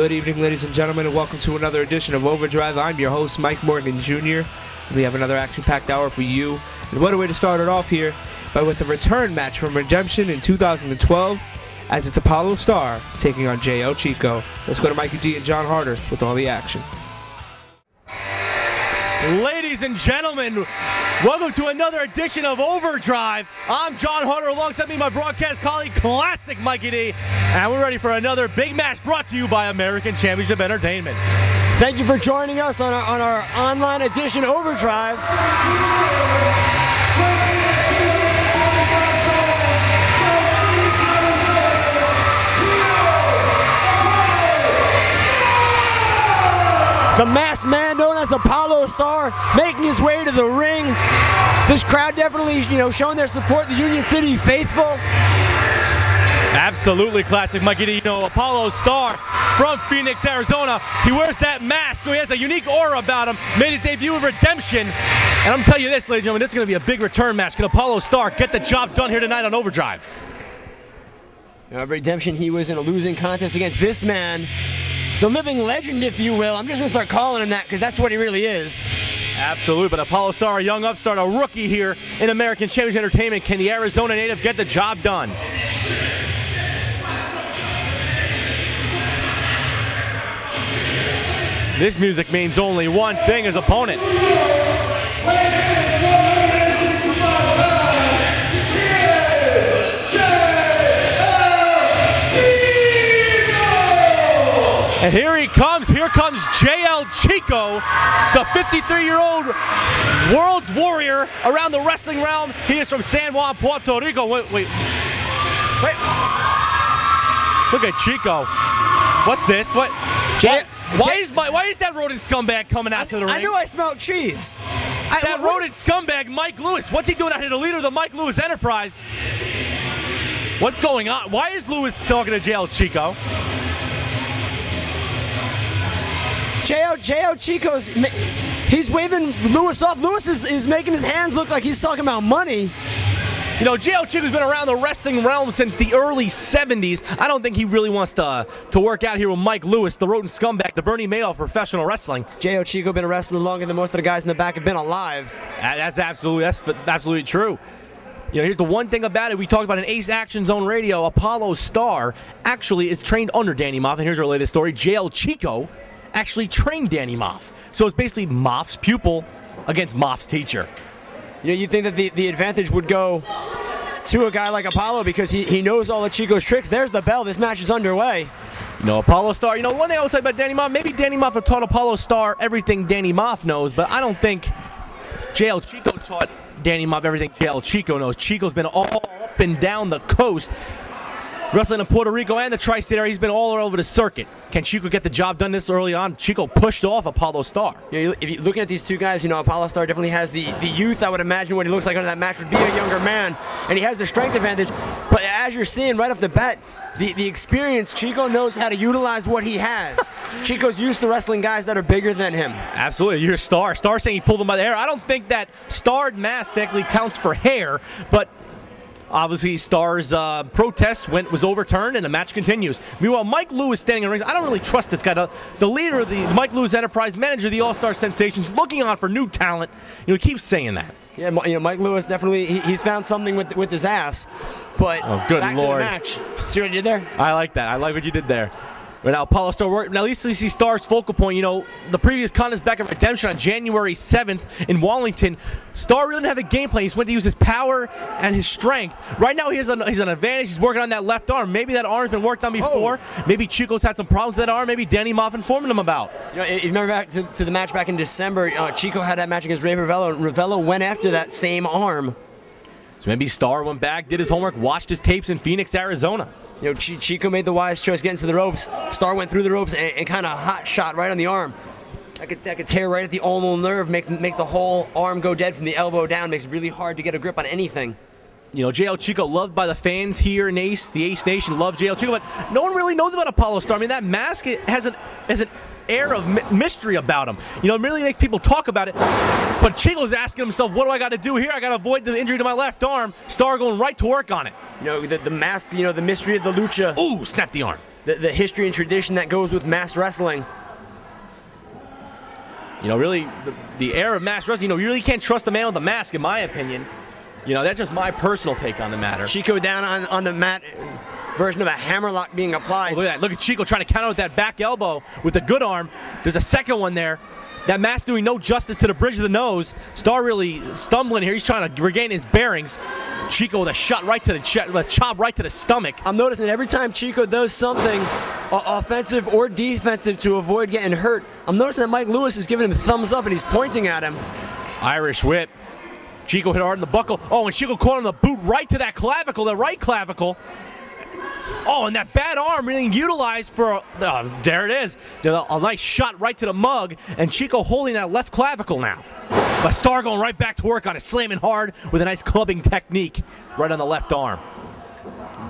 Good evening, ladies and gentlemen, and welcome to another edition of Overdrive. I'm your host, Mike Morgan Jr. We have another action-packed hour for you. And what a way to start it off here, but with a return match from Redemption in 2012, as it's Apollo Star taking on Chico. Let's go to Mikey D and John Harder with all the action. Ladies and gentlemen, welcome to another edition of Overdrive. I'm John Harder, alongside me my broadcast colleague, Classic Mikey D, and we're ready for another big match brought to you by American Championship Entertainment. Thank you for joining us on our online edition Overdrive. The masked man known as Apollo Star making his way to the ring. This crowd definitely, showing their support, the Union City faithful. Absolutely, Classic Mikey D. Apollo Star from Phoenix, Arizona. He wears that mask, so he has a unique aura about him. Made his debut in Redemption. And I'm telling you this, ladies and gentlemen, this is going to be a big return match. Can Apollo Star get the job done here tonight on Overdrive? Redemption, he was in a losing contest against this man. The living legend, if you will. I'm just going to start calling him that because that's what he really is. Absolutely, but Apollo Star, a young upstart, a rookie here in American Championship Entertainment. Can the Arizona native get the job done? This music means only one thing, his opponent. And here he comes. Here comes Chico, the 53-year-old world's warrior around the wrestling realm. He is from San Juan, Puerto Rico. Wait. Look at Chico. What's this? What? Why is that rodent scumbag coming out to the ring? I knew I smelled cheese. That rodent scumbag, Mike Lewis. What's he doing out here? The leader of the Mike Lewis Enterprise. What's going on? Why is Lewis talking to Chico? Chico's, he's waving Lewis off. Lewis is making his hands look like he's talking about money. Chico's been around the wrestling realm since the early 70s. I don't think he really wants to work out here with Mike Lewis, the rodent scumbag, the Bernie Madoff of professional wrestling. Chico been a wrestler longer than most of the guys in the back have been alive. That's absolutely true. Here's the one thing about it. We talked about an Ace Action Zone Radio. Apollo Star actually is trained under Danny Moff, and here's our latest story. Chico actually trained Danny Moff. So it's basically Moff's pupil against Moff's teacher. You think that the advantage would go to a guy like Apollo because he knows all of Chico's tricks. There's the bell. This match is underway. Apollo Star, one thing I would say about Danny Moff, maybe Danny Moff taught Apollo Star everything Danny Moff knows, but I don't think Chico taught Danny Moff everything Chico knows. Chico's been all up and down the coast, wrestling in Puerto Rico and the tri-state area. He's been all over the circuit. Can Chico get the job done this early on? Chico pushed off Apollo Star. If you're looking at these two guys, Apollo Star definitely has the youth. I would imagine what he looks like under that match would be a younger man, and he has the strength advantage. But as you're seeing right off the bat, the experience, Chico knows how to utilize what he has. Chico's used to wrestling guys that are bigger than him. Absolutely. You're Star. Star saying he pulled him by the hair. I don't think that starred mask actually counts for hair, but obviously, Star's protest was overturned, and the match continues. Meanwhile, Mike Lewis standing in the ring. I don't really trust this guy. The leader of the Mike Lewis Enterprise, manager of the All-Star Sensations, looking on for new talent. He keeps saying that. Yeah, Mike Lewis definitely, he's found something with his ass. But good back Lord. to the match. See what I did there? I like that. I like what you did there. Right now, Apollo Star work. Now, at least we see Star's focal point. The previous contest back at Redemption on January 7th in Wallington, Star really didn't have a game plan. He's went to use his power and his strength. Right now, he's an advantage. He's working on that left arm. Maybe that arm's been worked on before. Maybe Chico's had some problems with that arm. Maybe Danny Moff informed him about. If you remember back to the match back in December, Chico had that match against Ray Ravello, and Ravello went after that same arm. So maybe Star went back, did his homework, watched his tapes in Phoenix, Arizona. Chico made the wise choice getting to the ropes. Star went through the ropes and kind of hot shot right on the arm. That could tear right at the ulnar nerve, make the whole arm go dead from the elbow down. Makes it really hard to get a grip on anything. Chico, loved by the fans here in Ace. The Ace Nation loved Chico, but no one really knows about Apollo Star. I mean, that mask has an air of mystery about him. You know, it really makes people talk about it. But Chico's asking himself, what do I got to do here? I got to avoid the injury to my left arm. Star going right to work on it. You know, the mask, you know, the mystery of the lucha. Ooh, snap the arm. the history and tradition that goes with masked wrestling. You know, really, the era of masked wrestling, you know, you really can't trust the man with the mask, in my opinion. You know, that's just my personal take on the matter. Chico down on the mat, version of a hammerlock being applied. Oh, look at that. Look at Chico trying to counter with that back elbow with the good arm. There's a second one there. That mask doing no justice to the bridge of the nose. Star really stumbling here. He's trying to regain his bearings. Chico with a shot right to the chest, a chop right to the stomach. I'm noticing every time Chico does something offensive or defensive to avoid getting hurt, I'm noticing that Mike Lewis is giving him a thumbs up and he's pointing at him. Irish whip. Chico hit hard in the buckle. Oh, and Chico caught him the boot right to that clavicle, the right clavicle. Oh, and that bad arm being utilized for, there it is. A nice shot right to the mug, and Chico holding that left clavicle now. But Star going right back to work on it, slamming hard with a nice clubbing technique right on the left arm.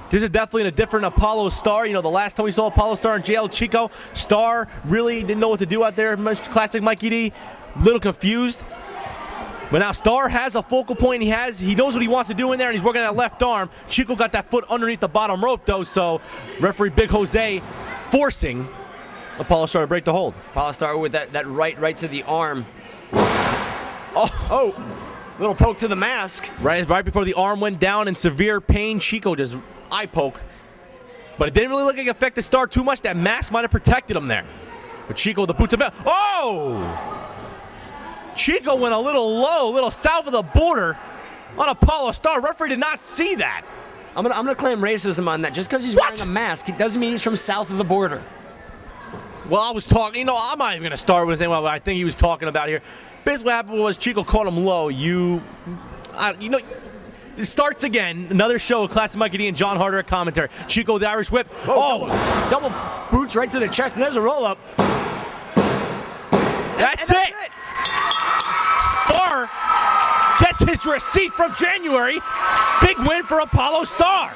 This is definitely a different Apollo Star. You know, the last time we saw Apollo Star and JL Chico, Star really didn't know what to do out there. Classic Mikey D, little confused. But now Star has a focal point. He knows what he wants to do in there, and he's working that left arm. Chico got that foot underneath the bottom rope, though, so referee Big Jose forcing Apollo Star to break the hold. Apollo Star with that right to the arm. Oh, little poke to the mask. Right before the arm went down in severe pain, Chico just eye poke. But it didn't really look like it affected Star too much. That mask might have protected him there. But Chico with the boot to the mask. Oh! Chico went a little low, a little south of the border on Apollo Star. Referee did not see that. I'm gonna claim racism on that. Just because he's wearing a mask, it doesn't mean he's from south of the border. Well, I was talking, you know, I'm not even gonna start with saying what I think he was talking about here. Basically, what happened was Chico caught him low. You know, it starts again. Another show of Classic Mikey D and John Harder at commentary. Chico with the Irish whip. Oh, double boots right to the chest, and there's a roll up. That's it. Star gets his receipt from January. Big win for Apollo Star.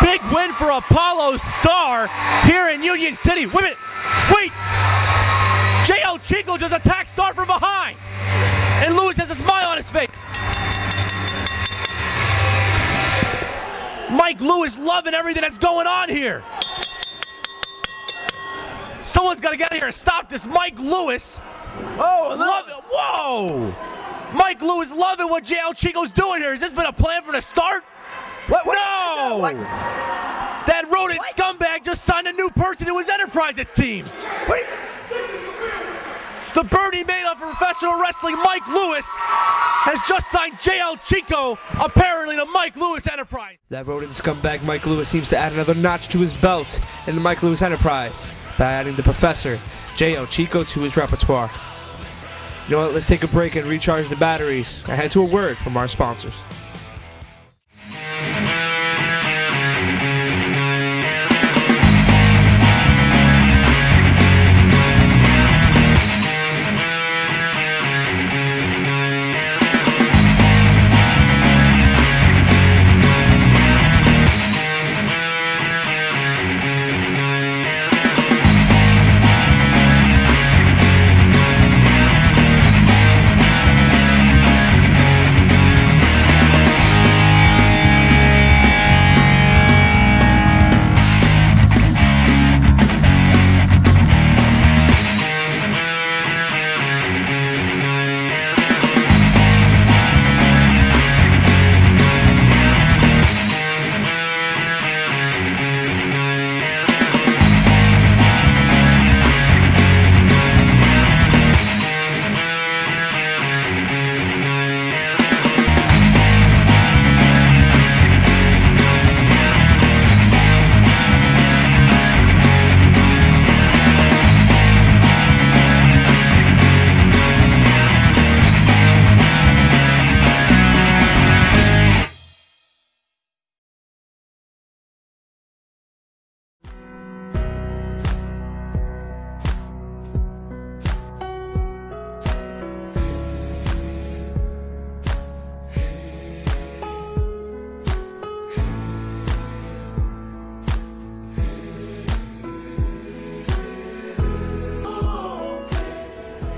Big win for Apollo Star here in Union City. Wait a minute. Wait. JL Chico just attacked Star from behind. And Lewis has a smile on his face. Mike Lewis loving everything that's going on here. Someone's got to get out of here and stop this. Mike Lewis. Oh, love it. Whoa. Mike Lewis loving what JL Chico's doing here. Has this been a plan from the start? What? No. What? That Roode scumbag just signed a new person to his enterprise, it seems. Wait. The Birdie made of professional wrestling, Mike Lewis, has just signed JL Chico, apparently to Mike Lewis Enterprise. That Roode scumbag Mike Lewis seems to add another notch to his belt in the Mike Lewis Enterprise by adding the Professor, JL Chico, to his repertoire. You know what, let's take a break and recharge the batteries. I head to a word from our sponsors.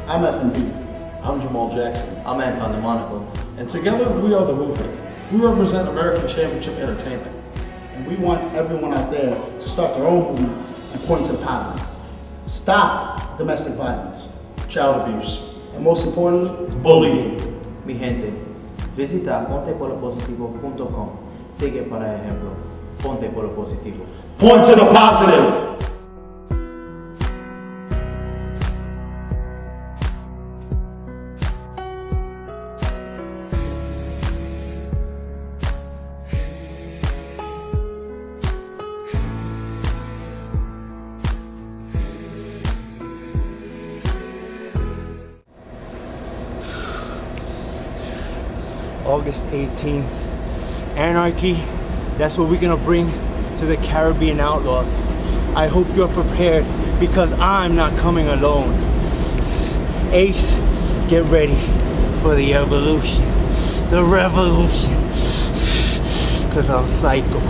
I'm F&B. I'm Jamal Jackson. I'm Anton DeMonico. And together we are the movement. We represent American Championship Entertainment, and we want everyone out there to start their own movement and point to the positive. Stop domestic violence, child abuse, and most importantly, bullying. Mi gente, visita pontepolopositivo.com. Sigue para ejemplo. Ponte por lo positivo. Point to the positive. August 18th. Anarchy, that's what we're gonna bring to the Caribbean Outlaws. I hope you're prepared because I'm not coming alone. Ace, get ready for the evolution, the revolution, because I'm psycho.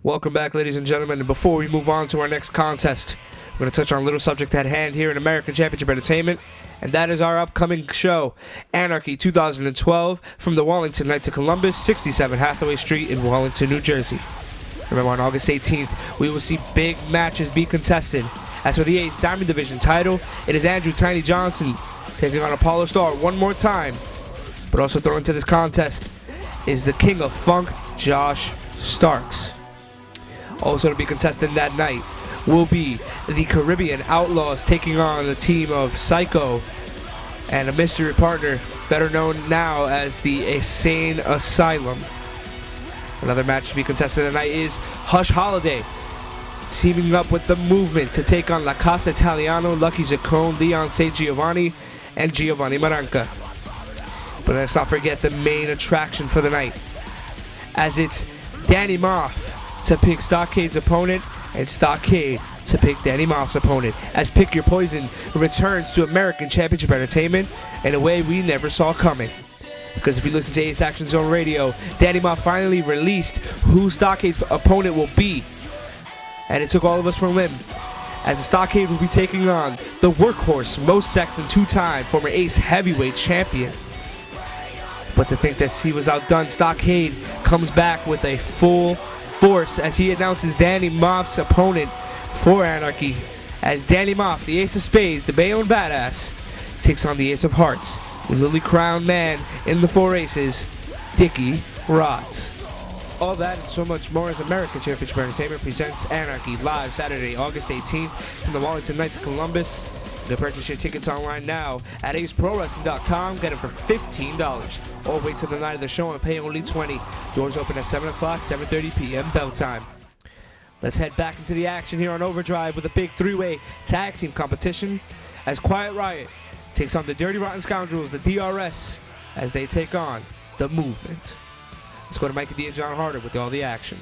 Welcome back, ladies and gentlemen, and before we move on to our next contest, we're going to touch on a little subject at hand here in American Championship Entertainment, and that is our upcoming show, Anarchy 2012, from the Wallington Knights of Columbus, 67 Hathaway Street in Wallington, New Jersey. Remember, on August 18th, we will see big matches be contested. As for the Ace Diamond Division title, it is Andrew Tiny Johnson taking on Apollo Star one more time, but also thrown into this contest is the King of Funk, Josh Starks. Also to be contested that night will be the Caribbean Outlaws taking on the team of Psycho and a mystery partner better known now as the Insane Asylum. Another match to be contested tonight is Hush Holiday teaming up with the Movement to take on La Casa Italiano, Lucky Zaccone, Leon St. Giovanni, and Giovanni Maranca. But let's not forget the main attraction for the night, as it's Danny Moth to pick Stockade's opponent and Stockade to pick Danny Moth's opponent, as Pick Your Poison returns to American Championship Entertainment in a way we never saw coming. Because if you listen to Ace Action Zone Radio, Danny Moth finally released who Stockade's opponent will be, and it took all of us from him, as the Stockade will be taking on the workhorse, most sexed two-time former Ace Heavyweight Champion. But to think that he was outdone, Stockade comes back with a full force as he announces Danny Moth's opponent for Anarchy, as Danny Moth, the Ace of Spades, the Bayonne Badass, takes on the Ace of Hearts, the Lily Crown Man in the Four Aces, Dickie Rods. All that and so much more as American Championship Entertainment presents Anarchy live Saturday, August 18th from the Wallington Knights of Columbus. You can purchase your tickets online now at AceProWrestling.com. Get them for $15. Or wait till the night of the show and pay only $20. Doors open at 7 o'clock, 7:30 p.m. bell time. Let's head back into the action here on Overdrive with a big three-way tag team competition as Quiet Riot takes on the Dirty Rotten Scoundrels, the D.R.S, as they take on the Movement. Let's go to Mikey D and John Harder with all the action.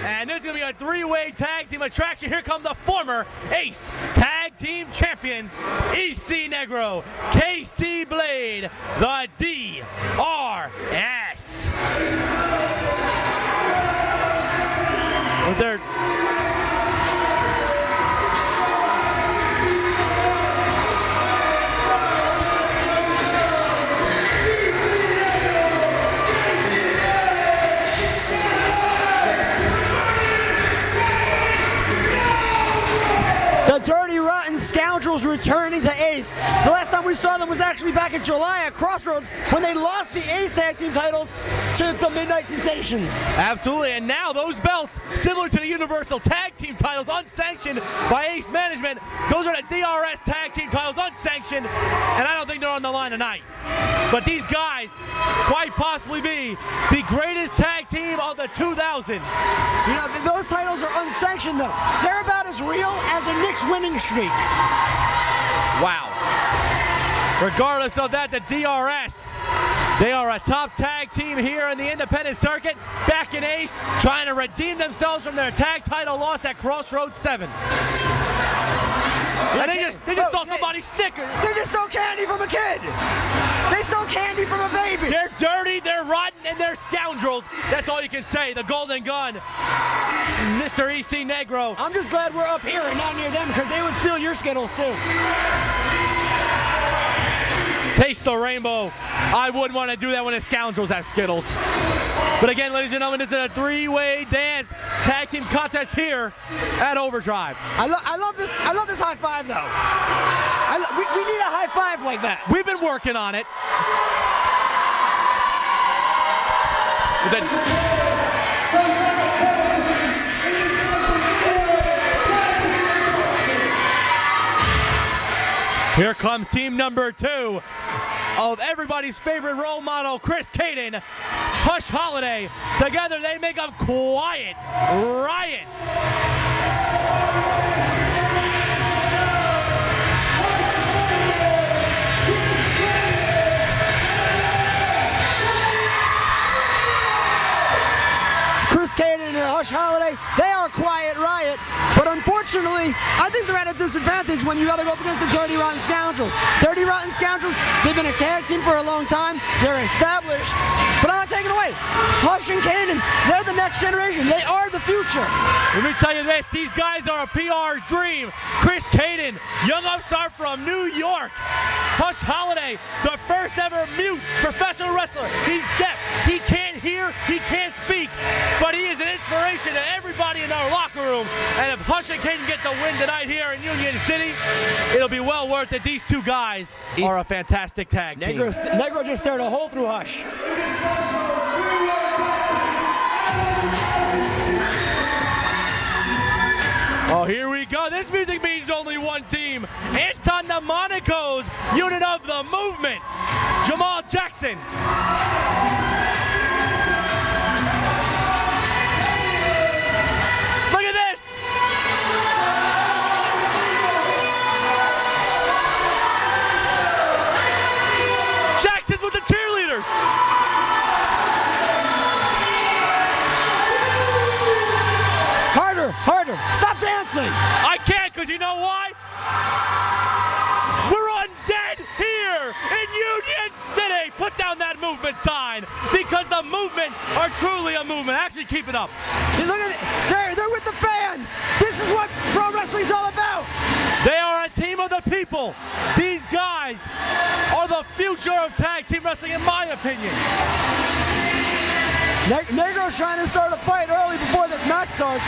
And this is going to be a three-way tag team attraction. Here come the former Ace Tag Team Champions, EC Negro, KC Blade, the D.R.S. With their Dirty Rotten Scoundrels returning to Ace. The last time we saw them was actually back in July at Crossroads when they lost the Ace Tag Team titles to the Midnight Sensations. Absolutely, and now those belts, similar to the Universal Tag Team titles, unsanctioned by Ace Management, those are the DRS Tag Team titles, unsanctioned, and I don't think they're on the line tonight. But these guys quite possibly be the greatest tag team of the 2000s. You know, those titles are unsanctioned though. They're about as real as a Knicks winning streak. Wow. Regardless of that, the DRS, they are a top tag team here in the independent circuit, back in Ace, trying to redeem themselves from their tag title loss at Crossroads 7. And they just stole somebody's Snickers. They just stole candy from a kid. They stole candy from a baby. They're dirty, they're rotten, and they're scoundrels. That's all you can say. The Golden Gun, Mr. EC Negro. I'm just glad we're up here and not near them because they would steal your Skittles too. Taste the rainbow. I wouldn't want to do that when the scoundrels have Skittles. But again, ladies and gentlemen, this is a three-way dance tag team contest here at Overdrive. I love this high five though. We need a high five like that. We've been working on it. Here comes team number 2 of everybody's favorite role model, Chris Caden, Hush Holiday. Together they make a Quiet Riot. Chris Caden and Hush Holiday, they are Quiet Riot, but unfortunately, I think they're at a disadvantage when you gotta go up against the Dirty Rotten Scoundrels. Dirty Rotten Scoundrels, they've been a tag team for a long time, they're established, but I'm not taking away. Hush and Caden, they're the next generation, they are the future. Let me tell you this, these guys are a PR dream. Chris Caden, young upstart from New York. Hush Holiday, the first ever mute professional wrestler. He's deaf, he can't hear, he can't speak, but he is an inspiration to everybody in our locker room. And if Hush and Caden get the win tonight here in Union City, it'll be well worth it. These two guys are a fantastic tag team. Negro just stared a hole through Hush. Oh, here we go. This music means only one team. Anton DeMonico's unit of the movement, Jamal Jackson. Look at this. Jackson's with the cheerleaders. Harder, stop dancing. I can't, because you know why? We're undead here in Union City. Put down that movement sign, because the movement are truly a movement. Actually, keep it up. Hey, look at it. They're with the fans. This is what pro wrestling's all about. They are a team of the people. These guys are the future of tag team wrestling, in my opinion. Negro's trying to start a fight early before this match starts.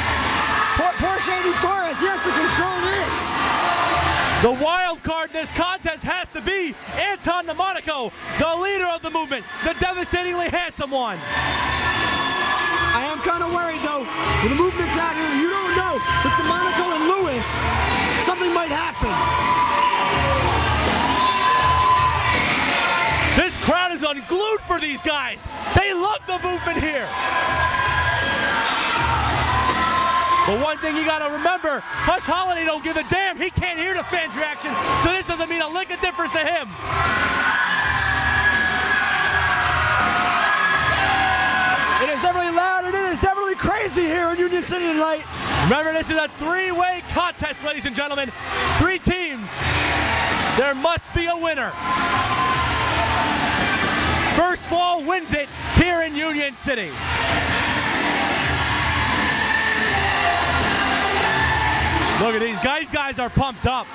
Poor Shady Torres, he has to control this. The wild card in this contest has to be Anton DeMonico, the leader of the movement, the devastatingly handsome one. I am kind of worried though. When the movement's out here, you don't know. With DeMonico and Lewis, something might happen. This crowd is unglued for these guys. They love the movement here. But one thing you gotta remember, Hush Holiday don't give a damn. He can't hear the fans' reaction, so this doesn't mean a lick of difference to him. It is definitely loud and it is definitely crazy here in Union City tonight. Remember, this is a three-way contest, ladies and gentlemen. 3 teams. There must be a winner. First fall wins it here in Union City. Look at these guys. These guys are pumped up.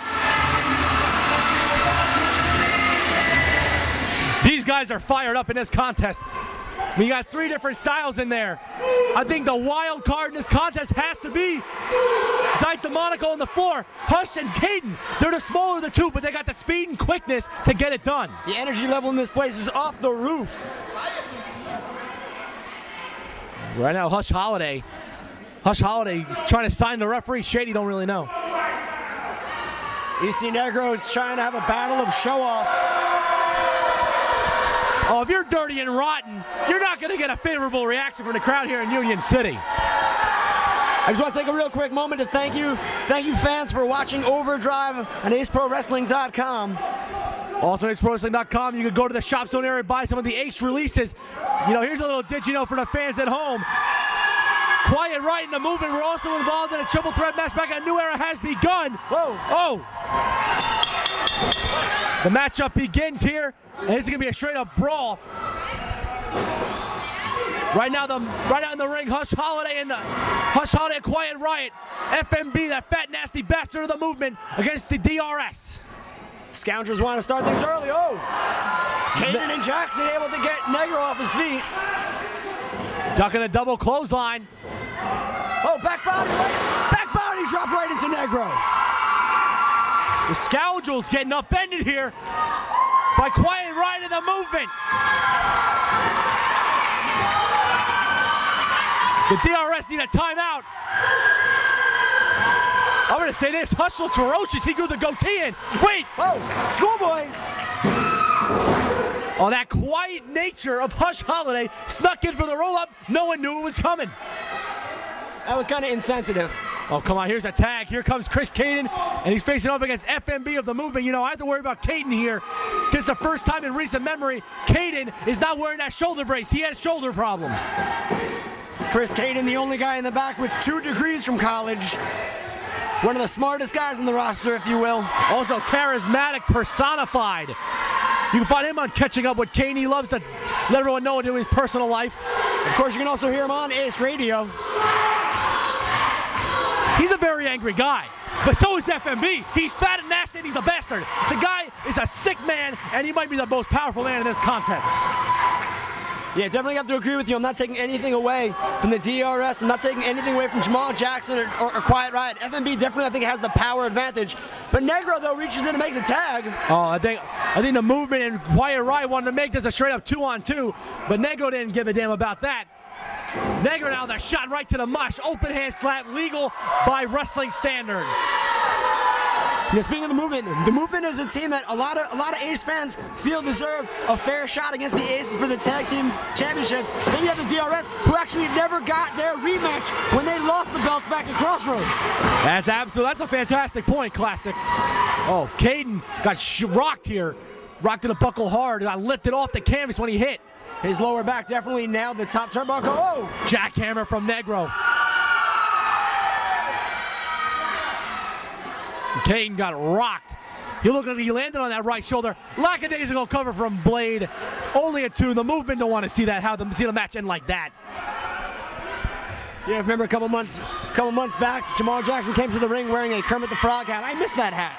These guys are fired up in this contest. We got 3 different styles in there. I think the wild card in this contest has to be, besides DeMonico on the floor, Hush and Caden. They're the smaller of the 2, but they got the speed and quickness to get it done. The energy level in this place is off the roof. Right now, Hush Holiday is trying to sign the referee. Shady don't really know. EC Negro is trying to have a battle of show-off. Oh, if you're dirty and rotten, you're not going to get a favorable reaction from the crowd here in Union City. I just want to take a real quick moment to thank you fans for watching Overdrive on AceProWrestling.com. Also, AceProWrestling.com, you can go to the Shop Zone area, buy some of the Ace releases. You know, here's a little did you know for the fans at home. Quiet Riot in the movement. We're also involved in a triple threat match back. A new era has begun. Whoa. Oh. The matchup begins here, and this is going to be a straight-up brawl. Right now in the ring, Hush Holiday and Hush Holiday, Quiet Riot, FMB, that fat nasty bastard of the movement, against the D.R.S. Scoundrels want to start things early. Oh! Caden and Jackson able to get Negro off his feet. Ducking a double clothesline. Oh, back body drop right into Negro. The Scoundrels getting upended here by Quiet Riot in the movement. The D.R.S. need a timeout. I'm going to say this, Hush looks ferocious. He grew the goatee in. Wait! Oh, schoolboy! Oh, that quiet nature of Hush Holiday snuck in for the roll-up. No one knew it was coming. That was kind of insensitive. Oh, come on, here's a tag. Here comes Chris Caden, and he's facing off against FMB of the movement. You know, I have to worry about Caden here, because the first time in recent memory, Caden is not wearing that shoulder brace. He has shoulder problems. Chris Caden, the only guy in the back with 2 degrees from college. One of the smartest guys on the roster, if you will. Also charismatic personified. You can find him on Catching Up with Caden. He loves to let everyone know into his personal life. Of course, you can also hear him on Ace Radio. He's a very angry guy, but so is FMB. He's fat and nasty and he's a bastard. The guy is a sick man, and he might be the most powerful man in this contest. Yeah, definitely have to agree with you. I'm not taking anything away from the D.R.S. I'm not taking anything away from Jamal Jackson or Quiet Riot. FMB definitely, I think, has the power advantage. But Negro, though, reaches in and makes a tag. Oh, I think the movement and Quiet Riot wanted to make this a straight-up 2-on-2, but Negro didn't give a damn about that. Negro now, the shot right to the mush. Open hand slap, legal by wrestling standards. Now, speaking of the movement is a team that a lot of Ace fans feel deserve a fair shot against the Aces for the tag team championships. Then you have the D.R.S. who actually never got their rematch when they lost the belts back at Crossroads. That's a fantastic point, Classic. Oh, Caden got rocked here. Rocked in a buckle hard. Got lifted off the canvas when he hit. His lower back definitely nailed the top turnbuckle. Oh! Jackhammer from Negro. Caden got rocked. He looked like he landed on that right shoulder. Lackadaisical cover from Blade. Only a 2. The movement don't want to see that. See the match end like that. Yeah, remember a couple months back, Jamal Jackson came to the ring wearing a Kermit the Frog hat. I missed that hat.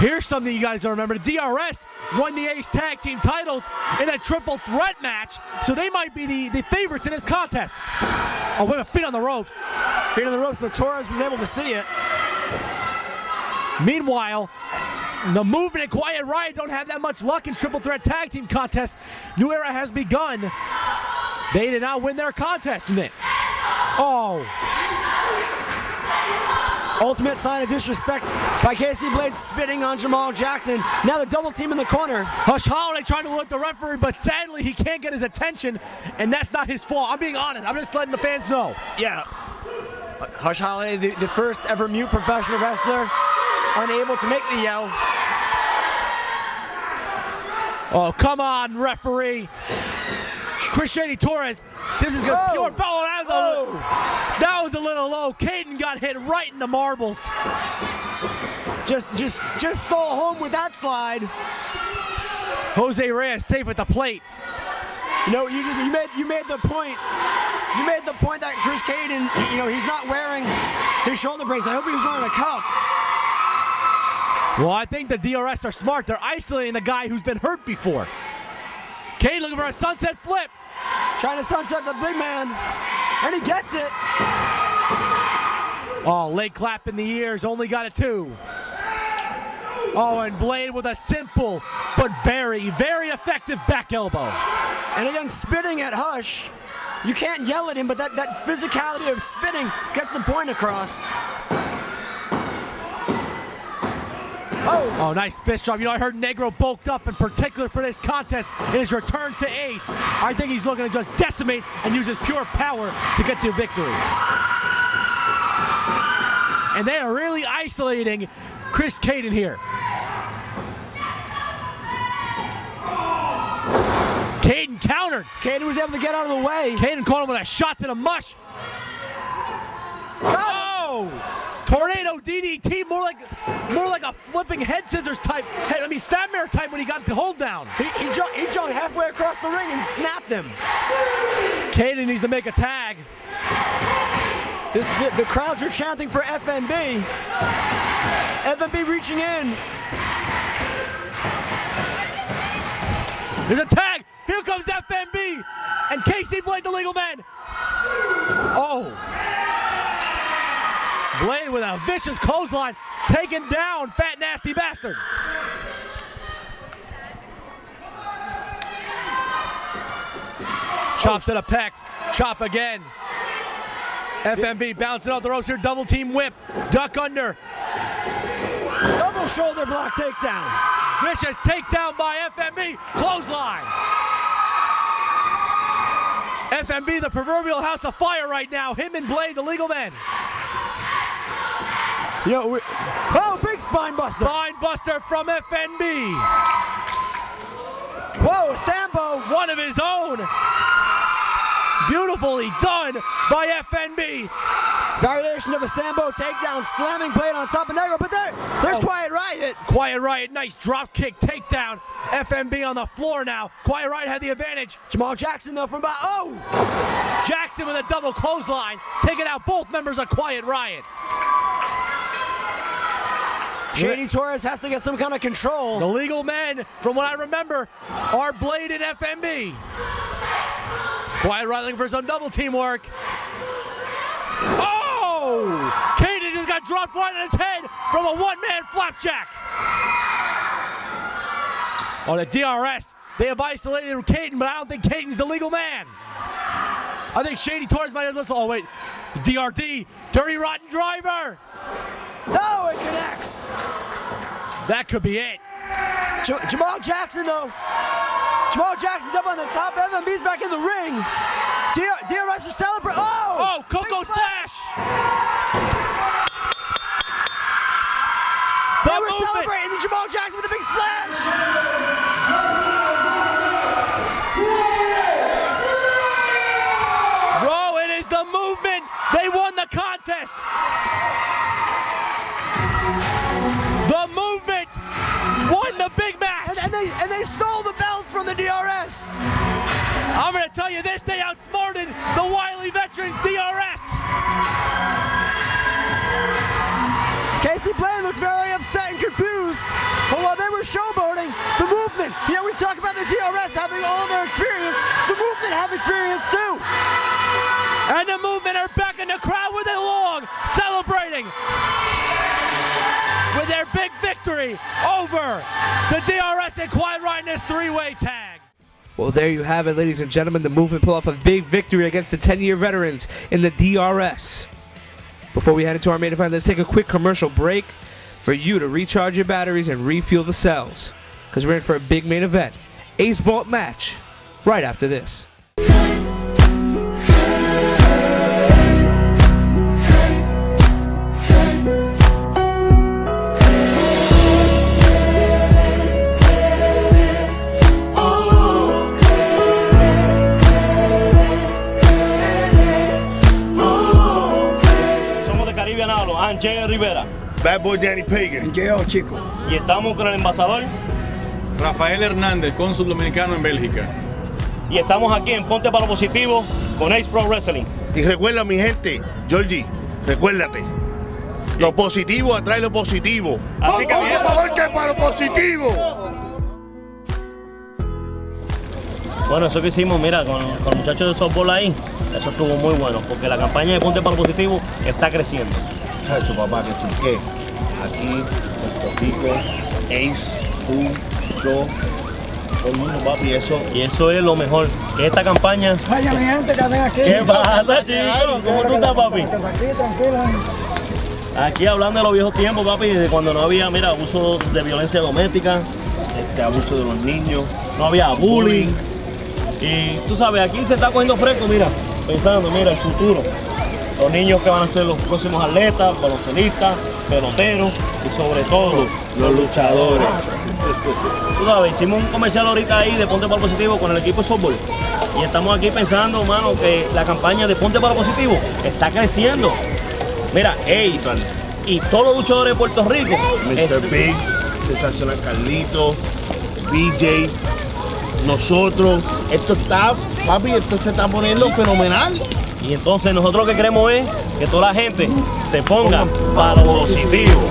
Here's something you guys don't remember. The D.R.S. won the Ace Tag Team titles in a triple threat match, so they might be the favorites in this contest. Oh, wait a feet on the ropes. Feet on the ropes, but Torres was able to see it. Meanwhile, the movement and Quiet Riot don't have that much luck in triple threat tag team contests. New era has begun. They did not win their contest in it. Oh. Ultimate sign of disrespect by Casey Blade spitting on Jamal Jackson. Now the double team in the corner. Hush Holiday trying to look the referee, but sadly he can't get his attention, and that's not his fault. I'm being honest. I'm just letting the fans know. Yeah. Hush Holiday, the first ever mute professional wrestler, unable to make the yell. Oh, come on, referee. Chris Shady Torres, this is good. Pure power. That was a little low. Caden got hit right in the marbles. Just stole home with that slide. Jose Reyes safe at the plate. You know, you made the point. You made the point that Chris Caden, you know, he's not wearing his shoulder brace. I hope he was wearing a cup. Well, I think the D.R.S. are smart. They're isolating the guy who's been hurt before. Caden looking for a sunset flip. Trying to sunset the big man, and he gets it. Oh, leg clap in the ears, only got a 2. Oh, and Blade with a simple but very, very effective back elbow. And again, spitting at Hush. You can't yell at him, but that physicality of spitting gets the point across. Oh, nice fist drop. You know, I heard Negro bulked up in particular for this contest in his return to Ace. I think he's looking to just decimate and use his pure power to get the victory. And they are really isolating Chris Caden here. Caden countered. Caden was able to get out of the way. Caden caught him with a shot to the mush. Oh! Tornado no DDT, more like a flipping head scissors type, snapmare type when he got the hold down. He jumped halfway across the ring and snapped him. Caden needs to make a tag. The crowds are chanting for FNB. FNB reaching in. There's a tag. Here comes FNB. And Casey Blade, the legal man. Oh. Blade with a vicious clothesline. Taken down, fat nasty bastard. Chops to the pecs. Chop again. FNB bouncing off the ropes here. Double team whip. Duck under. Double shoulder block takedown. Vicious takedown by FNB. Clothesline. FNB, the proverbial house of fire right now. Him and Blade, the legal man. Oh, big spine buster. Spine buster from FNB. Whoa, Sambo. One of his own. Beautifully done by FNB. Variation of a Sambo takedown, slamming Blade on top of Negro, but there's Quiet Riot. Quiet Riot, nice drop kick takedown. FNB on the floor now. Quiet Riot had the advantage. Jamal Jackson though from about, oh! Jackson with a double clothesline, taking out both members of Quiet Riot. Shady Torres has to get some kind of control. The legal men, from what I remember, are Blade and FNB. Quiet Riot looking for some double teamwork. Oh! Caden just got dropped right on his head from a one-man flapjack. Oh, the DRS. They have isolated Caden, but I don't think Caden's the legal man. I think Shady Torres might have listened. Oh, wait. DRD. Dirty Rotten Driver. No, it connects. That could be it. Jamal Jackson, though. Jamal Jackson's up on the top. FNB's back in the ring. D.R.S. is celebrating. Oh! Oh, Coco Splash! They were celebrating the Jamal Jackson with a big splash. Bro, it is the movement. They won the contest. The movement won the big match. And they stole the belt from the D.R.S. I'm going to tell you this, they outsmarted the wily veterans D.R.S. Casey Blade looks very upset and confused. But while they were showboating, the movement, we talk about the D.R.S. having all their experience, the movement have experience too. And the movement are back in the crowd where they belong, celebrating with their big victory over the D.R.S. and Quiet Riot in this three-way tag. Well, there you have it, ladies and gentlemen. The movement pull off a big victory against the 10-year veterans in the D.R.S. Before we head into our main event, let's take a quick commercial break for you to recharge your batteries and refuel the cells, because we're in for a big main event. Ace Vault match right after this. Jay Rivera, Bad Boy Danny Pagan, Chico. y estamos con el embajador Rafael Hernández, cónsul dominicano en Bélgica. y estamos aquí en Ponte para lo Positivo con AceProWrestling. y recuerda mi gente, Georgie, recuérdate, lo positivo atrae lo positivo. Así que bien. ¡Ponte para lo positivo! Bueno, eso que hicimos, mira, con los muchachos de softball ahí, eso estuvo muy bueno, porque la campaña de Ponte para lo Positivo está creciendo. ¿Sabes su papá que sí que? Aquí, Puerto Rico, Ace, tú, yo, todo el mundo, papi, eso. Y eso es lo mejor, que esta campaña... Vaya mi gente que ven aquí. ¿Qué pasa, Chico? ¿Cómo tú estás, papi? Aquí, tranquilo. Aquí hablando de los viejos tiempos, papi, de cuando no había, mira, abuso de violencia doméstica, Abuso de los niños. no había bullying. Y tú sabes, aquí se está cogiendo fresco, mira, pensando, mira, el futuro. Los niños que van a ser los próximos atletas, baloncelistas, peloteros y sobre todo Los luchadores. Tú sabes, hicimos un comercial ahorita ahí de Ponte para lo Positivo con el equipo de softball. Y estamos aquí pensando, mano, que la campaña de Ponte para lo Positivo está creciendo. Mira, Ace y todos los luchadores de Puerto Rico. Mr. Big, Sensacional Carlito, BJ, nosotros. Esto está, papi, esto se está poniendo fenomenal. Y entonces nosotros lo que queremos es que toda la gente se ponga para lo positivo.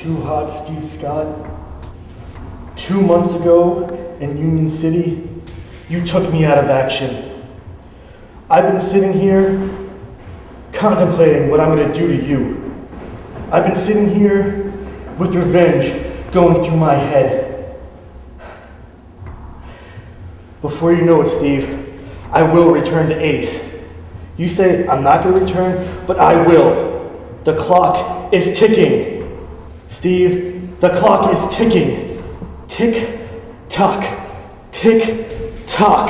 Too hot, Steve Scott. 2 months ago in Union City, you took me out of action. I've been sitting here contemplating what I'm going to do to you. I've been sitting here with revenge going through my head. Before you know it, Steve, I will return to Ace. You say I'm not going to return, but I will. The clock is ticking. Steve, the clock is ticking. Tick, tock, tick, tock.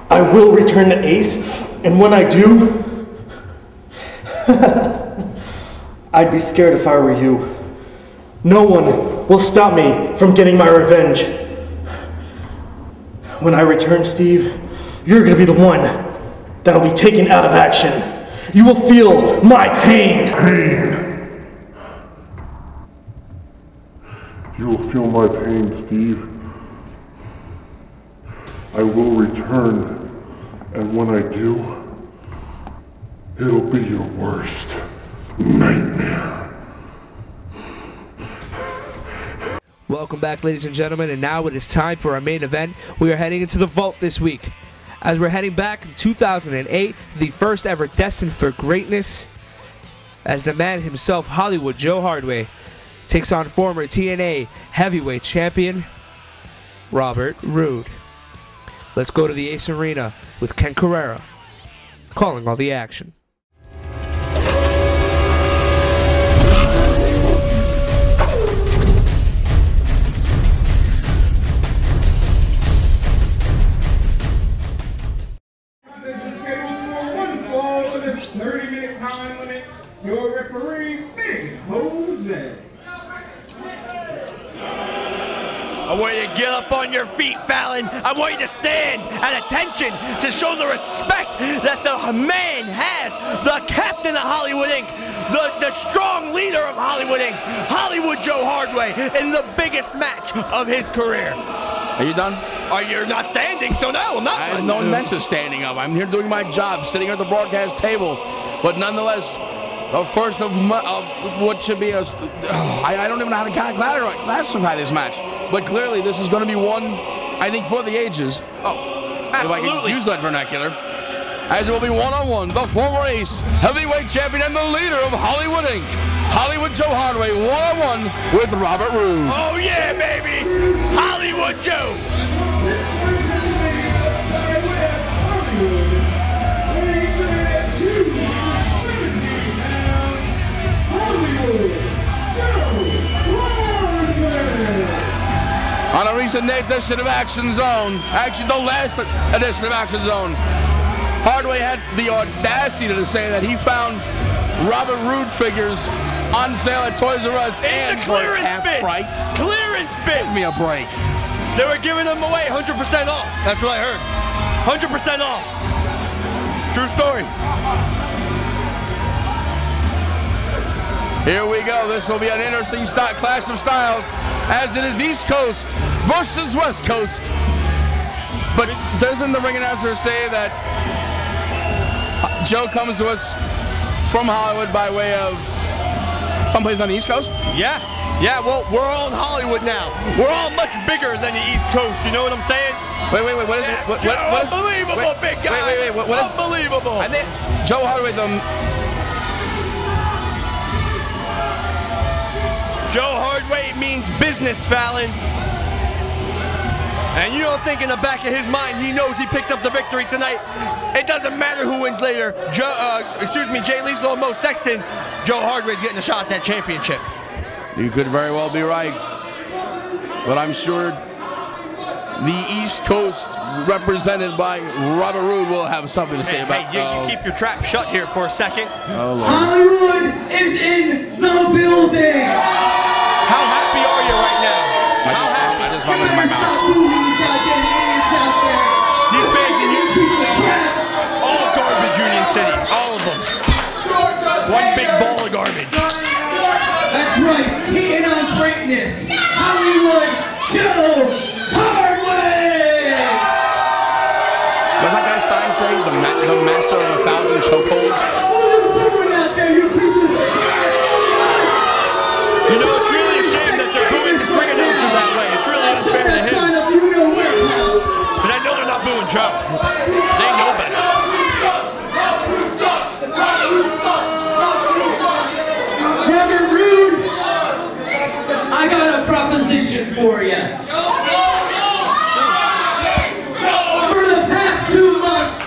I will return to Ace, and when I do, I'd be scared if I were you. No one will stop me from getting my revenge. When I return, Steve, you're gonna be the one that'll be taken out of action. You will feel my pain. You will feel my pain, Steve. I will return, and when I do, it'll be your worst nightmare. Welcome back, ladies and gentlemen, and now it is time for our main event. We are heading into the vault this week. As we're heading back in 2008, the first ever Destined for Greatness, as the man himself, Hollywood Joe Hardway, takes on former TNA heavyweight champion, Roode. Let's go to the Ace Arena with Ken Carrera calling all the action. Your referee, Big Jose. I want you to get up on your feet, Fallon. I want you to stand at attention to show the respect that the man has, the captain of Hollywood Inc., the strong leader of Hollywood Inc., Hollywood Joe Hardway, in the biggest match of his career. Are you done? Oh, you're not standing, so no, I'm not. I have no intention of standing up. I'm here doing my job, sitting at the broadcast table. But nonetheless, the first of what should be a... I don't even know how to classify this match. But clearly, this is going to be one, I think, for the ages. Oh, absolutely. If I can use that vernacular. As it will be one-on-one, the former Ace heavyweight champion and the leader of Hollywood Inc., Hollywood Joe Hardway, one-on-one with Roode. Oh, yeah, baby! Hollywood Joe! On a recent edition of Action Zone, actually the last edition of Action Zone, Hardway had the audacity to say that he found Robert Roode figures on sale at Toys R Us and for half price. Clearance bin! Give me a break. They were giving them away 100% off. That's what I heard. 100% off. True story. Here we go. This will be an interesting clash of styles, as it is East Coast versus West Coast. But doesn't the ring announcer say that Joe comes to us from Hollywood by way of someplace on the East Coast? Yeah. Yeah, well, we're all in Hollywood now. We're all much bigger than the East Coast, you know what I'm saying? Wait, what is it? What is, unbelievable, big guy! Wait, what is? Unbelievable! I think Joe Hardway, Joe Hardway means business, Fallon. And you don't think in the back of his mind he knows he picked up the victory tonight. It doesn't matter who wins later. Jay Lethal and Mo Sexton. Joe Hardway's getting a shot at that championship. You could very well be right, but I'm sure the East Coast, represented by Robert Roode, will have something to say about. Hey, you keep your trap shut here for a second. Oh, Lord. Hollywood is in the building. How happy are you right now? I just want to look at my mouth. These fans in all garbage, Union City, all of them. One big ball of garbage. That's right, heating on greatness. Hollywood Joe Hardway! Does that guy sign say the master of 1,000 chokeholds? You know, it's really a shame that they're booing the ring announcer that way. It's really unfair to him. But I know they're not booing Joe. They know better. Robert Roode, I got a proposition for you. For the past 2 months,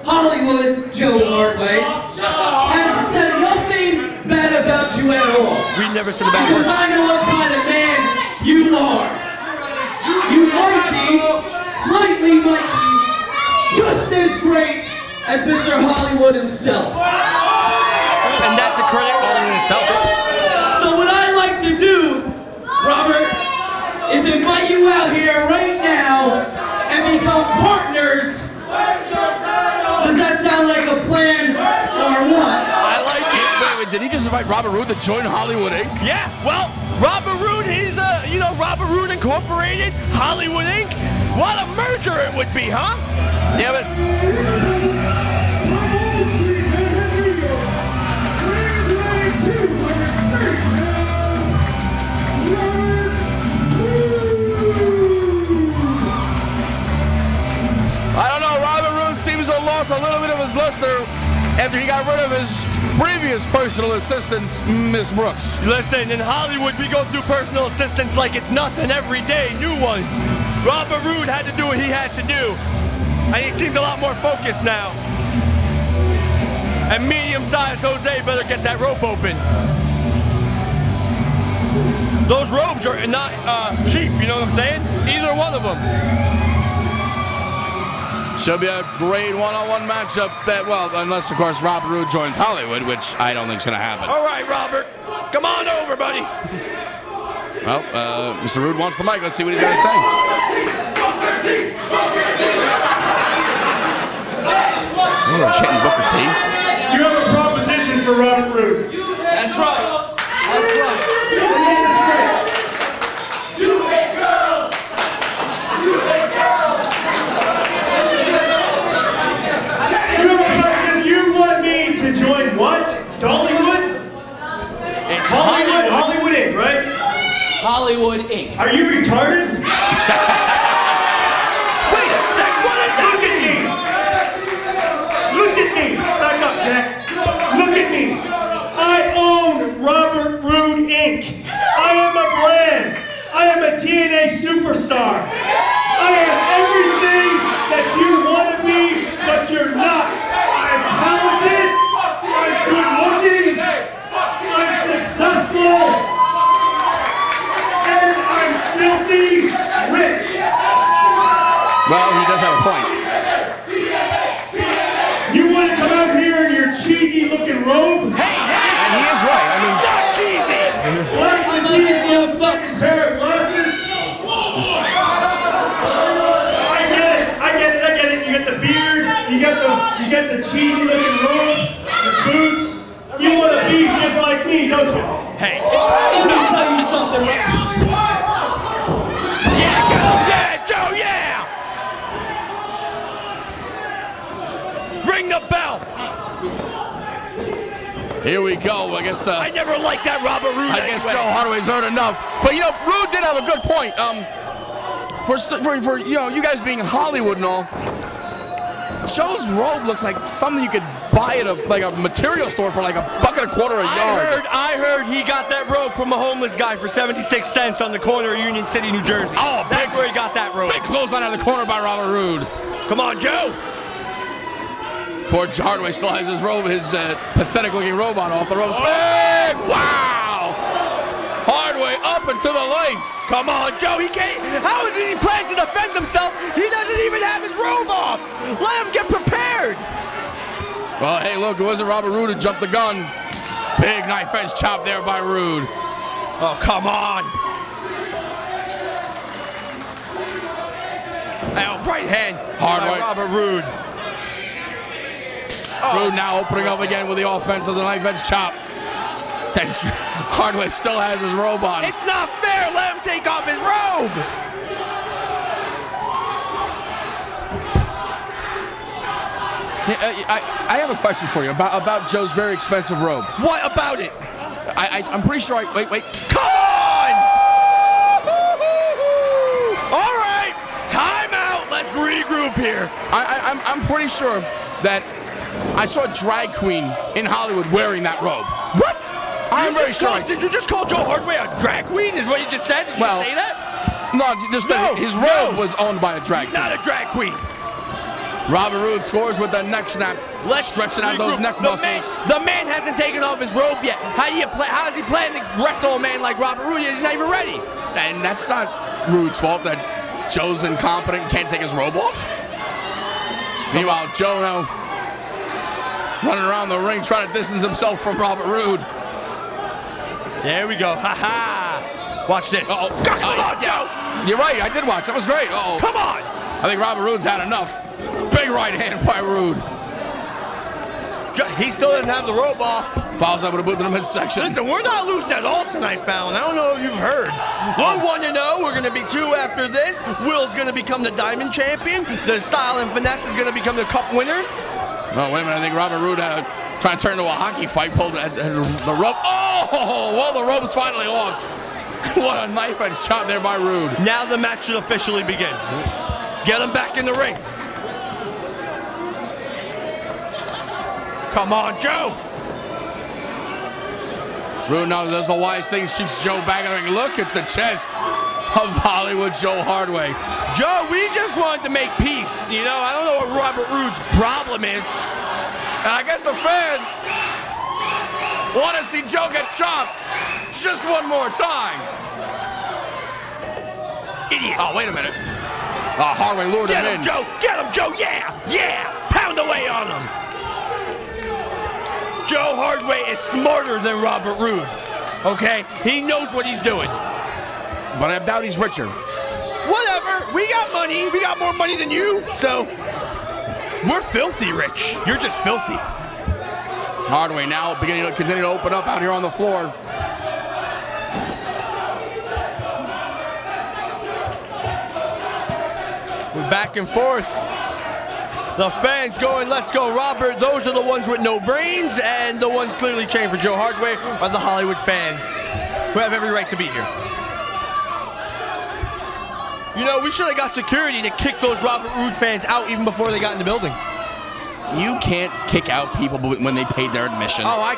Hollywood Joe Hardway has said nothing bad about you at all. We never said a bad word. Because I know what kind of man you are. You might be, slightly might be, just as great as Mr. Hollywood himself. And that's a credit all in itself. So what I'd like to do, Robert, is invite you out here right now and become partners. Does that sound like a plan or what? I like it. Wait, did he just invite Robert Roode to join Hollywood Inc.? Yeah, well, Robert Roode, he's Robert Roode Incorporated, Hollywood Inc. What a merger it would be, huh? Yeah, but I don't know, Robert Roode seems to have lost a little bit of his luster after he got rid of his previous personal assistants, Miss Brooks. Listen, in Hollywood, we go through personal assistants like it's nothing every day, new ones. Robert Roode had to do what he had to do, and he seems a lot more focused now. And medium-sized Jose better get that rope open. Those robes are not cheap, you know what I'm saying? Either one of them. Should be a great one-on-one matchup that, well, unless, of course, Robert Roode joins Hollywood, which I don't think is going to happen. All right, Robert. Come on over, buddy. Well, Mr. Roode wants the mic. Let's see what he's got to say. Oh, chanting Booker T. You have a proposition for Robert Roode. That's right. That's right. You want me to join what? Dollywood? It's Hollywood Inc., right? Hollywood Inc. Are you retarded? Wait a sec, what is that? Look at me! Look at me! Back up, Jack. Look at me! I own Robert Roode Inc. I am a brand. I am a TNA superstar. I am everything that you want to be, but you're not. I'm talented. I'm good looking. I'm successful. And I'm filthy Well, he does have a point. You want to come out here in your cheesy-looking robe? Hey, and he is right. I mean, not cheesy. Like the cheesy little fucking pair of glasses? I get it. You got the beard, you got the cheesy-looking robe, the boots. You want to be just like me, don't you? Hey, let me tell you something. Yeah, Joe, yeah! Ring the bell! Here we go. I guess. I never liked that Robert Roode. I guess Joe Hardway's heard enough. But you know, Roode did have a good point. For you guys being Hollywood and all, Joe's robe looks like something you could buy at a material store for like $1.25 a yard. I heard he got that robe from a homeless guy for 76 cents on the corner of Union City, New Jersey. Oh, that's where he got that robe. Big clothesline out of the corner by Robert Roode. Come on, Joe. Poor Hardway still has his robe, his pathetic-looking robe on off the ropes. Big! Wow! Hardway up and to the lights. Come on, Joe. He can't. How is he planning to defend himself? He doesn't even have his robe off. Let him get prepared. Well, hey, look, it wasn't Robert Roode who jumped the gun. Big knife edge chop there by Roode. Oh, come on. Oh, right hand. Hardway. Robert Roode. Roode now opening up again with the offense as a knife edge chop. And Hardway still has his robe on. It's not fair. Let him take off his robe. I have a question for you about Joe's very expensive robe. What about it? I'm pretty sure wait. Come on! All right, time out. Let's regroup here. I'm pretty sure that I saw a drag queen in Hollywood wearing that robe. What? I'm very sure. Did you just call Joe Hardway a drag queen? Is what you just said? Did you say that? No, just that his robe was owned by a drag queen. Not a drag queen. Robert Roode scores with the neck snap, stretching out those neck muscles. The man hasn't taken off his robe yet. How is he planning to wrestle a man like Robert Roode? He's not even ready. And that's not Roode's fault that Joe's incompetent and can't take his robe off. Meanwhile, Joe now running around the ring trying to distance himself from Robert Roode. There we go. Ha ha. Watch this. Uh-oh. Come on, Joe. You're right. I did watch. That was great. Uh-oh. Come on. I think Robert Roode's had enough. Big right hand by Roode. He still doesn't have the robe off. Follows up with a boot to the midsection. Listen, we're not losing at all tonight, Fallon. I don't know if you've heard. We're 1-0. We're going to be 2 after this. Will's going to become the Diamond Champion. The Style and Finesse is going to become the Cup winners. Oh, wait a minute. I think Robert Roode trying to turn into a hockey fight, pulled the rope. Oh, well, the rope's finally off. What a knife edge chop there by Roode. Now the match should officially begin. Get him back in the ring. Come on, Joe. Roode now does the wise thing, shoots Joe back in the ring. Look at the chest of Hollywood Joe Hardway. Joe, we just wanted to make peace. You know, I don't know what Robert Roode's problem is. And I guess the fans want to see Joe get chopped just one more time. Idiot. Oh, wait a minute. Hardway lured him in. Joe. Get him, Joe. Yeah. Yeah. Pound away on him. Joe Hardway is smarter than Robert Roode. Okay? He knows what he's doing. But I doubt he's richer. Whatever. We got money. We got more money than you. So, we're filthy rich. You're just filthy. Hardway now beginning to continue to open up out here on the floor. We're back and forth. The fans going, let's go, Robert. Those are the ones with no brains, and the ones clearly cheering for Joe Hardway are the Hollywood fans who have every right to be here. You know, we should have got security to kick those Robert Roode fans out even before they got in the building. You can't kick out people when they paid their admission. Oh, I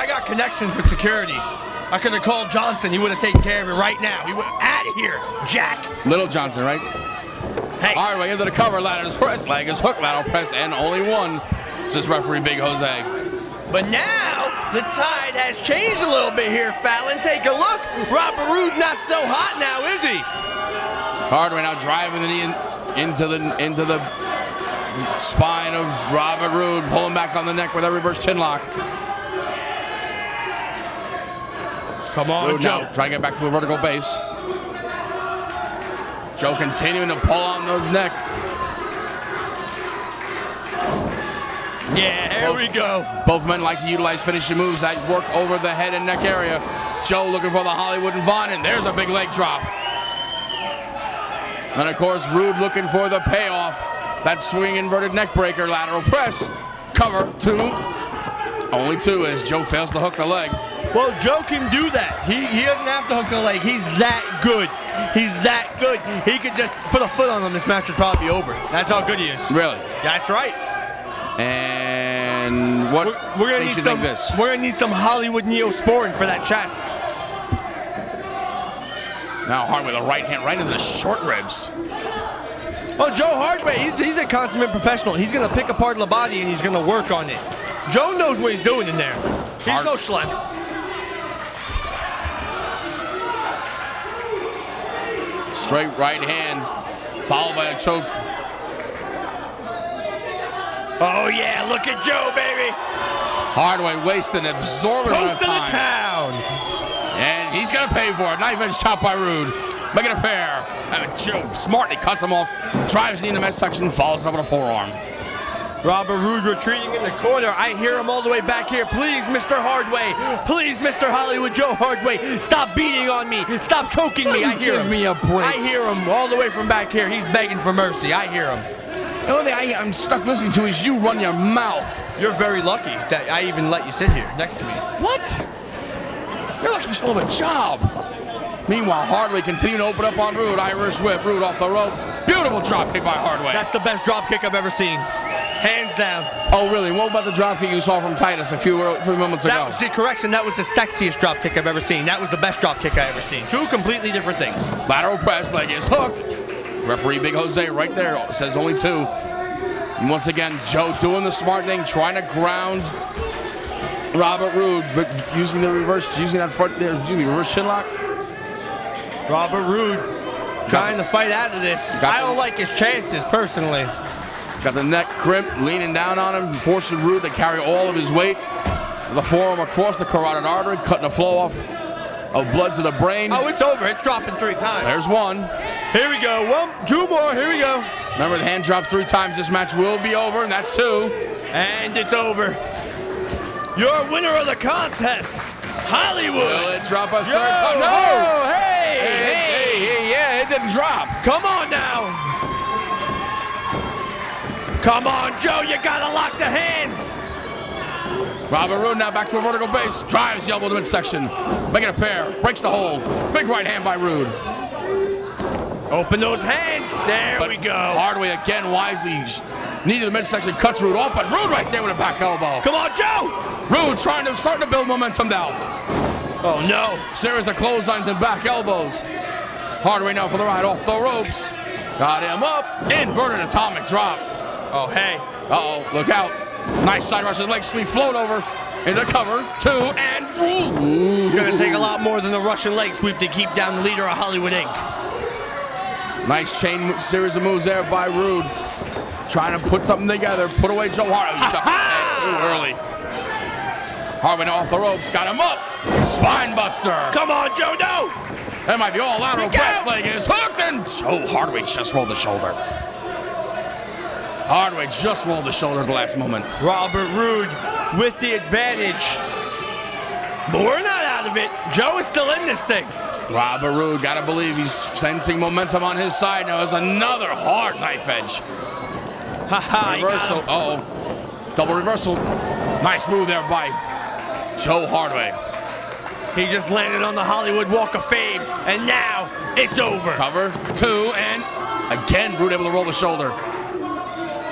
got connections with security. I could have called Johnson. He would have taken care of it right now. He would out of here, Jack. Little Johnson, right? Hey. Hardway into the cover, ladder leg is hook, lateral press, and only one. This is referee Big Jose. But now, the tide has changed a little bit here, Fallon. Take a look. Robert Roode not so hot now, is he? Hardway now driving the knee into the spine of Robert Roode, pulling back on the neck with a reverse chin lock. Come on, Roode Joe. now trying to get back to a vertical base. Joe continuing to pull on those neck. Yeah, here we go. Both men like to utilize finishing moves that work over the head and neck area. Joe looking for the Hollywood and Vaughn, and there's a big leg drop. And of course, Roode looking for the payoff. That swing inverted neck breaker, lateral press. Cover, 2. Only 2 as Joe fails to hook the leg. Well, Joe can do that. He doesn't have to hook the leg. He's that good. He's that good. He could just put a foot on him. This match would probably be over. That's how good he is. Really? That's right. And what we're gonna makes need you think this? We're gonna need some Hollywood Neosporin for that chest. Now Hardway, the right hand right into the short ribs. Oh, Joe Hardway, he's a consummate professional. He's gonna pick apart the body and he's gonna work on it. Joe knows what he's doing in there. He's no schlep. Straight right hand, followed by a choke. Oh yeah, look at Joe, baby. Hardway wasting an absorbent amount of Toast of the time. town. And he's gonna pay for it. Knife edge chop by Roode. Making a pair. And Joe smartly cuts him off. Drives knee in the midsection, follows up with a forearm. Robert Roode retreating in the corner. I hear him all the way back here. Please, Mr. Hardway. Please, Mr. Hollywood Joe Hardway. Stop beating on me. Stop choking me. I hear him. Give me a break. I hear him all the way from back here. He's begging for mercy. I hear him. The only thing I'm stuck listening to is you run your mouth. You're very lucky that I even let you sit here next to me. What? You're lucky you still have a job. Meanwhile, Hardway continuing to open up on Roode. Irish whip. Roode off the ropes. Beautiful drop kick by Hardway. That's the best drop kick I've ever seen. Hands down. Oh, really? What about the drop kick you saw from Titus a few moments ago? That was the correction. That was the sexiest drop kick I've ever seen. That was the best drop kick I ever seen. Two completely different things. Lateral press, leg is hooked. Referee Big Jose right there says only 2. And once again, Joe doing the smart thing, trying to ground Robert Roode, but using that front there, reverse chin lock. Robert Roode trying to fight out of this. I don't like his chances, personally. Got the neck crimp, leaning down on him, forcing Roode to carry all of his weight. The forearm across the carotid artery, cutting the flow off of blood to the brain. Oh, it's over. It's dropping 3 times. There's 1. Here we go. 1, 2 more. Here we go. Remember, the hand dropped 3 times. This match will be over, and that's 2. And it's over. Your winner of the contest, Hollywood. Will it drop a 3rd time? No! Oh, hey! Yeah, it didn't drop. Come on now. Come on, Joe. You gotta lock the hands. Robert Roode now back to a vertical base. Drives the elbow to the midsection. Making a pair. Breaks the hold. Big right hand by Roode. Open those hands. There we go. Hardway again wisely. Knee to the midsection. Cuts Roode off, but Roode right there with a back elbow. Come on, Joe. Roode starting to build momentum now. Oh, no. Series of clotheslines and back elbows. Hardway now for the ride off the ropes. Got him up. Inverted atomic drop. Oh, hey. Uh-oh, look out. Nice side Russian leg sweep, float over into cover, 2, and ooh. It's going to take a lot more than the Russian leg sweep to keep down the leader of Hollywood Inc. Nice chain series of moves there by Roode. Trying to put something together, put away Joe Hardway. Too early. Hardway off the ropes, got him up. Spine buster. Come on, Joe, no. That might be all lateral press. Leg is hooked, and Joe Hardway just rolled the shoulder. Hardway just rolled the shoulder at the last moment. Robert Roode with the advantage. But we're not out of it. Joe is still in this thing. Robert Roode, gotta believe he's sensing momentum on his side now. There's another hard knife edge. Reversal. Uh-oh. Double reversal. Nice move there by Joe Hardway. He just landed on the Hollywood Walk of Fame, and now it's over. Cover, 2, and again, Roode able to roll the shoulder.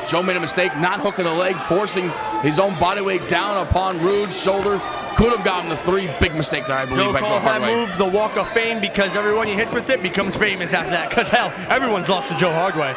Joe made a mistake, not hooking the leg, forcing his own body weight down upon Roode's shoulder. Could have gotten the 3. Big mistake there, I believe, by Joe Hardway. That move the Walk of Fame because everyone he hits with it becomes famous after that. Because, hell, everyone's lost to Joe Hardway.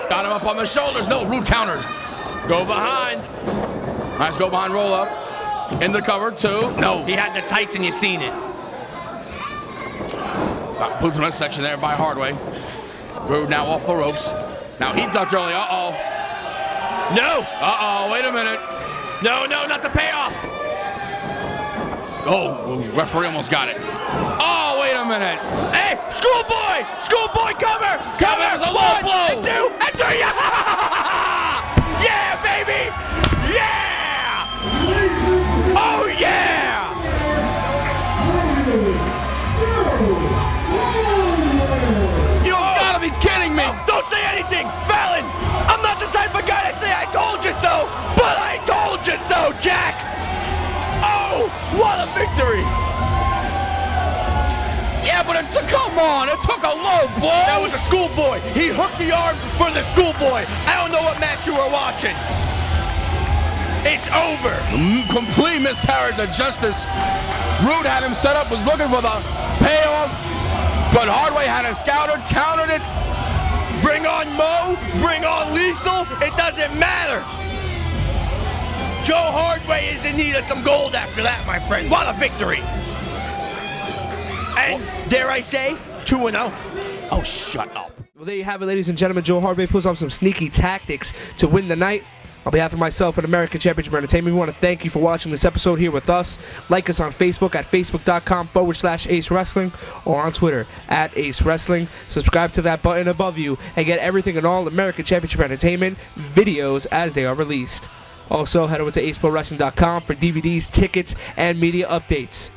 Got him up on the shoulders. No, Roode countered. Go behind. Nice go behind roll up. In the cover, 2. No. He had the tights and you seen it. Boots in that section there by Hardway. Roode now off the ropes. Now he ducked early. Uh-oh. No. Uh-oh, wait a minute. No, not the payoff. Oh, referee almost got it. Oh, wait a minute. Hey, schoolboy! Schoolboy, cover! Cover! There's a low blow. And 2, and 3. Yeah, baby! Yeah! Oh, yeah! You've got to be kidding me! Don't say anything! Fallon! I'm not the type of guy to say I told you so, but I told you so, Jack! Oh, what a victory! Yeah, but come on, it took a low blow. That was a schoolboy. He hooked the arm for the schoolboy. I don't know what match you were watching. It's over. Complete miscarriage of justice. Roode had him set up, was looking for the payoff, but Hardway had it scouted, countered it. Bring on Mo, bring on Lethal, it doesn't matter. Joe Hardway is in need of some gold after that, my friend. What a victory. And dare I say, 2-0. Oh, shut up. Well, there you have it, ladies and gentlemen. Joe Hardway pulls off some sneaky tactics to win the night. On behalf of myself and American Championship Entertainment, we want to thank you for watching this episode here with us. Like us on Facebook at facebook.com/AceWrestling or on Twitter at AceWrestling. Subscribe to that button above you and get everything and all American Championship Entertainment videos as they are released. Also, head over to AceProWrestling.com for DVDs, tickets, and media updates.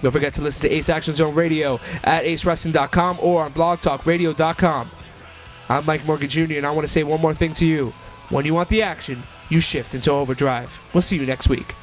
Don't forget to listen to Ace Action Zone Radio at AceWrestling.com or on BlogTalkRadio.com. I'm Mike Morgan Jr., and I want to say one more thing to you. When you want the action, you shift into overdrive. We'll see you next week.